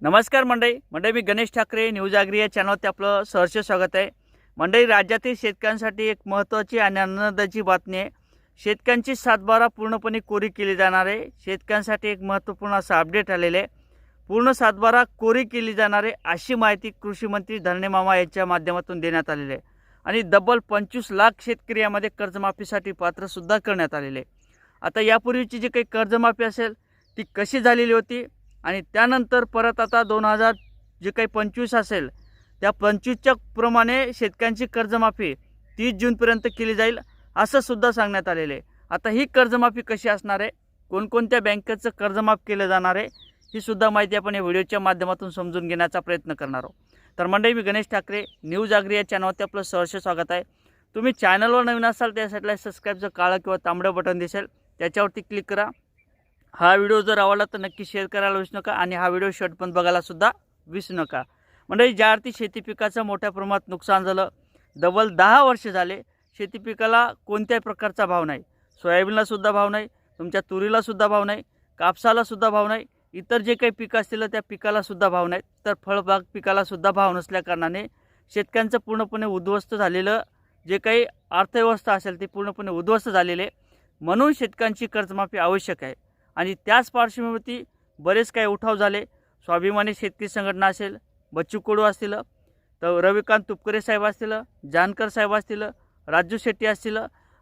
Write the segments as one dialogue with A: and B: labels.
A: नमस्कार मंडळी मी गणेश ठाकरे न्यूज आगरी या चॅनलवरती आपलं सहर्ष स्वागत आहे। मंडळी, राज्यातील शेतकऱ्यांसाठी एक महत्त्वाची आणि आनंदाची बातमी आहे। शेतकऱ्यांची सातबारा पूर्णपणे कोरी केली जाणार आहे। शेतकऱ्यांसाठी एक महत्त्वपूर्ण असं अपडेट आलेलं आहे। पूर्ण सातबारा कोरी केली जाणार आहे अशी माहिती कृषी मंत्री धरणे मामा यांच्या माध्यमातून देण्यात आलेली आहे आणि डबल 25 लाख शेतकरी यामध्ये कर्जमाफीसाठी पात्र सुद्धा करण्यात आलेले आहे। आता यापूर्वीची जी काही कर्जमाफी असेल ती कशी झालेली होती आणि त्यानंतर परत आता 2000 जे काही 25 असेल त्या 25च्या प्रमाणे शेतकऱ्यांची कर्जमाफी 30 जूनपर्यंत केली जाईल असं सुद्धा सांगण्यात आलेलं आहे। आता ही कर्जमाफी कशी असणार आहे, कोणकोणत्या बँकेचं कर्जमाफ केलं जाणार आहे, ही सुद्धा माहिती आपण या व्हिडिओच्या माध्यमातून समजून घेण्याचा प्रयत्न करणार आहोत। तर मंडळी, मी गणेश ठाकरे न्यूज आगरी या चॅनलवरती आपलं सहर्ष स्वागत आहे। तुम्ही चॅनलवर नवीन असाल त्यासाठी सबस्क्राईबचं काळं किंवा तांबडं बटन दिसेल त्याच्यावरती क्लिक करा। हा व्हिडिओ जर आवडला तर नक्की शेअर करायला विसरू नका आणि हा व्हिडिओ शेवट पण बघायला सुद्धा विसरू नका। म्हणजे ज्या अर्थी शेती पिकाचं मोठ्या प्रमाणात नुकसान झालं, डबल 10 वर्ष झाले शेती पिकाला कोणत्याही प्रकारचा भाव नाही, सोयाबीनला सुद्धा भाव नाही, तुमच्या तुरीला सुद्धा भाव नाही, कापसाला सुद्धा भाव नाही, इतर जे काही पिकं असतील त्या पिकाला सुद्धा भाव नाही, तर फळबाग पिकाला सुद्धा भाव नसल्या कारणाने शेतकऱ्यांचं पूर्णपणे उद्ध्वस्त झालेलं जे काही अर्थव्यवस्था असेल ती पूर्णपणे उद्ध्वस्त झालेले, म्हणून शेतकऱ्यांची कर्जमाफी आवश्यक आहे। आणि त्याच पार्श्वभूमीवरती बरेच काही उठाव झाले। स्वाभिमानी शेतकरी संघटना असेल, बच्चू कडू असतील, तर रविकांत तुपकरे साहेब असतील, जानकर साहेब असतील, राजू शेट्टी असतील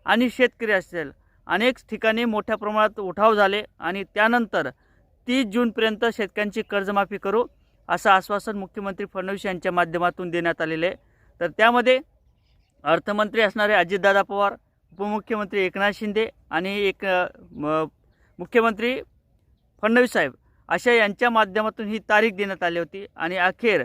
A: आणि शेतकरी असतील, अनेक ठिकाणी मोठ्या प्रमाणात उठाव झाले आणि त्यानंतर 30 जूनपर्यंत शेतकऱ्यांची कर्जमाफी करू असं आश्वासन मुख्यमंत्री फडणवीस यांच्या माध्यमातून देण्यात आलेले आहे। तर त्यामध्ये अर्थमंत्री असणारे अजितदादा पवार, उपमुख्यमंत्री एकनाथ शिंदे आणि मुख्यमंत्री फडणवीस साहेब अशा यांच्या माध्यमातून ही तारीख देण्यात आली होती आणि अखेर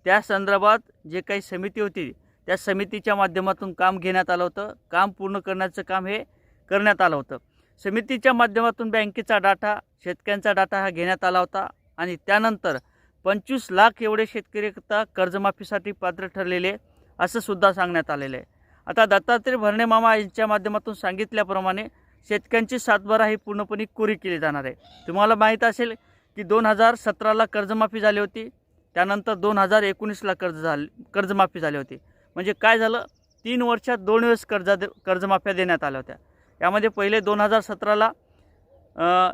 A: त्या संदर्भात जे काही समिती होती त्या समितीच्या माध्यमातून काम घेण्यात आलं होतं। काम पूर्ण करण्याचं काम हे करण्यात आलं होतं। समितीच्या माध्यमातून बँकेचा डाटा, शेतकऱ्यांचा डाटा हा घेण्यात आला होता आणि त्यानंतर 25 लाख एवढे शेतकरी आता कर्जमाफीसाठी पात्र ठरलेले असं सुद्धा सांगण्यात आलेलं आहे। आता दत्तात्रय भरणे मामा यांच्या माध्यमातून सांगितल्याप्रमाणे शेतकऱ्यांची सातबारा ही पूर्णपणे कोरी केली जाणार आहे। तुम्हाला माहीत असेल की 2017ला कर्जमाफी झाली होती, त्यानंतर 2019ला कर्जमाफी झाली होती। म्हणजे काय झालं, 3 वर्षात 2 वेळेस कर्जमाफ्या देण्यात आल्या होत्या। यामध्ये पहिले 2017ला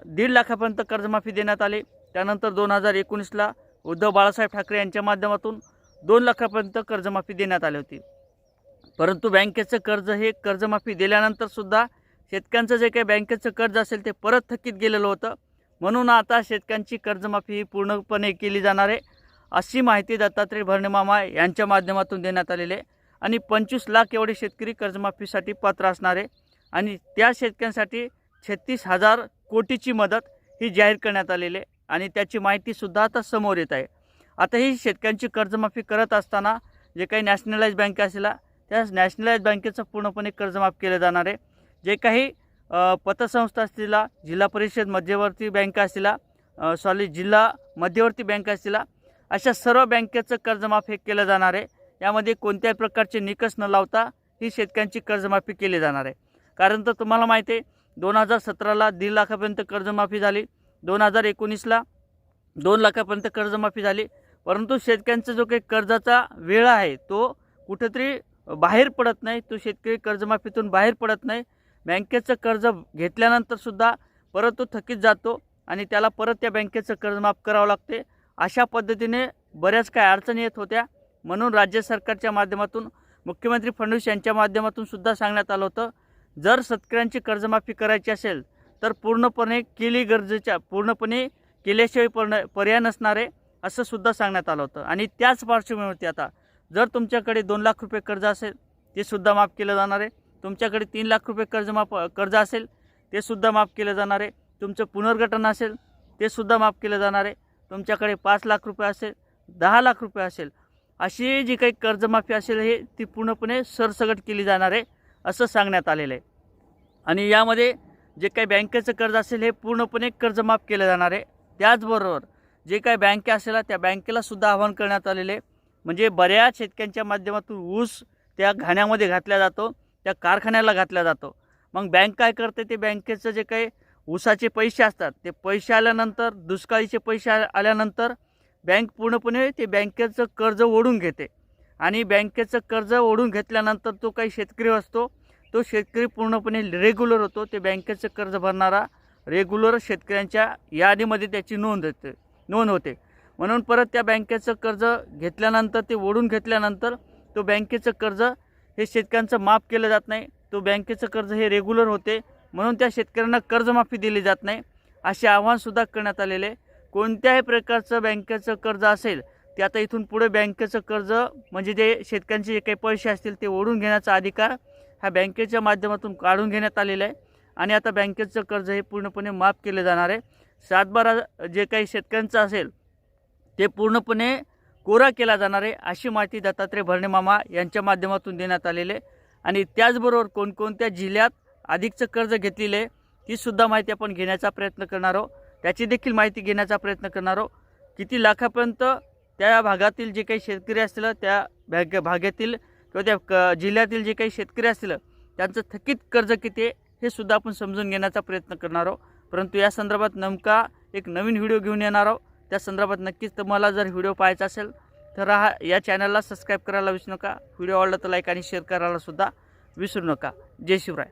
A: 1.5 लाखापर्यंत कर्जमाफी देण्यात आली, त्यानंतर 2019ला उद्धव बाळासाहेब ठाकरे यांच्या माध्यमातून 2 लाखापर्यंत कर्जमाफी देण्यात आली होती। परंतु बँकेचं कर्ज हे कर्जमाफी दिल्यानंतर सुद्धा शेतकऱ्यांचं जे काही बँकेचं कर्ज असेल ते परत थकीत गेलेलं होतं, म्हणून आता शेतकऱ्यांची कर्जमाफी ही पूर्णपणे केली जाणार आहे अशी माहिती दत्तात्रय भरणे मामा यांच्या माध्यमातून देण्यात आलेली आहे। आणि 25 लाख एवढे शेतकरी कर्जमाफीसाठी पात्र असणार आहे आणि त्या शेतकऱ्यांसाठी 36,000 कोटीची मदत ही जाहीर करण्यात आलेली आहे आणि त्याची माहितीसुद्धा आता समोर येत आहे। आता ही शेतकऱ्यांची कर्जमाफी करत असताना जे काही नॅशनलाइज बँक असेल त्या नॅशनलाइज बँकेचं पूर्णपणे कर्जमाफ केलं जाणार आहे। जे काही पतसंस्था असतील, जिल्हा परिषद मध्यवर्ती बँक असतील, जिल्हा मध्यवर्ती बँक असतील, अशा सर्व बँकेचं कर्जमाफ हे केलं जाणार आहे। यामध्ये कोणत्याही प्रकारचे निकष न लावता ही शेतकऱ्यांची कर्जमाफी केली जाणार आहे। कारण तर तुम्हाला माहिती आहे 2017ला 1.5 लाखापर्यंत कर्जमाफी झाली, 2019ला 2 लाखापर्यंत कर्जमाफी झाली, परंतु शेतकऱ्यांचा जो काही कर्जाचा वेळ आहे तो कुठेतरी बाहेर पडत नाही, तो शेतकरी कर्जमाफीतून बाहेर पडत नाही। बँकेचं कर्ज घेतल्यानंतर सुद्धा परत तो थकीत जातो आणि त्याला परत त्या बँकेचं कर्ज माफ करावं लागते। अशा पद्धतीने बऱ्याच काही अडचणी येत होत्या, म्हणून राज्य सरकारच्या माध्यमातून मुख्यमंत्री फडणवीस यांच्या माध्यमातून सुद्धा सांगण्यात आलं होतं, जर शेतकऱ्यांची कर्जमाफी करायची असेल तर पूर्णपणे केल्याशिवाय पर्याय नसणार आहे असं सुद्धा सांगण्यात आलं होतं। आणि त्याच पार्श्वभूमीवरती आता जर तुमच्याकडे 2 लाख रुपये कर्ज असेल ते सुद्धा माफ केलं जाणार आहे, तुमच्याकडे 3 लाख रुपये कर्ज असेल ते सुद्धा माफ केलं जाणार आहे, तुमचं पुनर्गठन असेल ते सुद्धा माफ केलं जाणार आहे, तुमच्याकडे 5 लाख रुपये असेल, 10 लाख रुपये असेल, अशी जी काही कर्जमाफी असेल हे ती पूर्णपणे सरसकट केली जाणार आहे असं सांगण्यात आलेलं आहे। आणि यामध्ये जे काही बँकेचं कर्ज असेल हे पूर्णपणे कर्जमाफ केलं जाणार आहे। त्याचबरोबर जे काही बँके असेल त्या बँकेला सुद्धा आवाहन करण्यात आलेले आहे। म्हणजे बऱ्याच शेतकऱ्यांच्या माध्यमातून ऊस त्या घाण्यामध्ये घातला जातो, त्या कारखान्याला घातला जातो। मग बँक काय करते, ते बँकेचं जे काही ऊसाचे पैसे असतात ते पैसे आल्यानंतर, दुष्काळीचे पैसे आल्यानंतर बँक पूर्णपणे ते बँकेचं कर्ज ओढून घेते आणि बँकेचं कर्ज ओढून घेतल्यानंतर तो काही शेतकरी असतो, तो शेतकरी पूर्णपणे रेग्युलर होतो. ते बँकेचं कर्ज भरणारा रेग्युलर शेतकऱ्यांच्या यादीमध्ये त्याची नोंद होते. म्हणून परत त्या बँकेचं कर्ज घेतल्यानंतर ते ओढून घेतल्यानंतर तो बँकेचं कर्ज हे शेतकऱ्यांचं माफ केलं जात नाही. तो बँकेचं कर्ज हे रेग्युलर होते, म्हणून त्या शेतकऱ्यांना कर्जमाफी दिली जात नाही. असे आव्हानसुद्धा करण्यात आलेले. कोणत्याही प्रकारचं बँकेचं कर्ज असेल ते आता इथून पुढे बँकेचं कर्ज म्हणजे जे शेतकऱ्यांचे जे काही पैसे असतील ते ओढून घेण्याचा अधिकार ह्या बँकेच्या माध्यमातून काढून घेण्यात आलेला आहे आणि आता बँकेचं कर्ज हे पूर्णपणे माफ केले जाणार आहे. 7/12 जे काही शेतकऱ्यांचं असेल ते पूर्णपणे कोरा केला जाणार आहे, अशी माहिती दत्तात्रय भरणे मामा यांच्या माध्यमातून देण्यात आलेली आहे. आणि त्याचबरोबर कोणकोणत्या जिल्ह्यात अधिकचं कर्ज घेतलेलं आहे ती सुद्धा माहिती आपण घेण्याचा प्रयत्न करणार आहोत. त्याची देखील माहिती घेण्याचा प्रयत्न करणार आहोत. किती लाखापर्यंत त्या भागातील जे काही शेतकरी असतील, त्या भागातील किंवा त्या जिल्ह्यातील जे काही शेतकरी असतील त्यांचं थकीत कर्ज किती आहे हे सुद्धा आपण समजून घेण्याचा प्रयत्न करणार आहोत. परंतु या संदर्भात नेमका एक नवीन व्हिडिओ घेऊन येणार आहोत. त्या संदर्भात नक्कीच तुम्हाला जर व्हिडिओ पाहायचा असेल तर या चॅनलला सबस्क्राईब करायला विसरू नका. व्हिडिओ आवडला तर लाईक आणि शेअर करायला सुद्धा विसरू नका. जय शिवराय.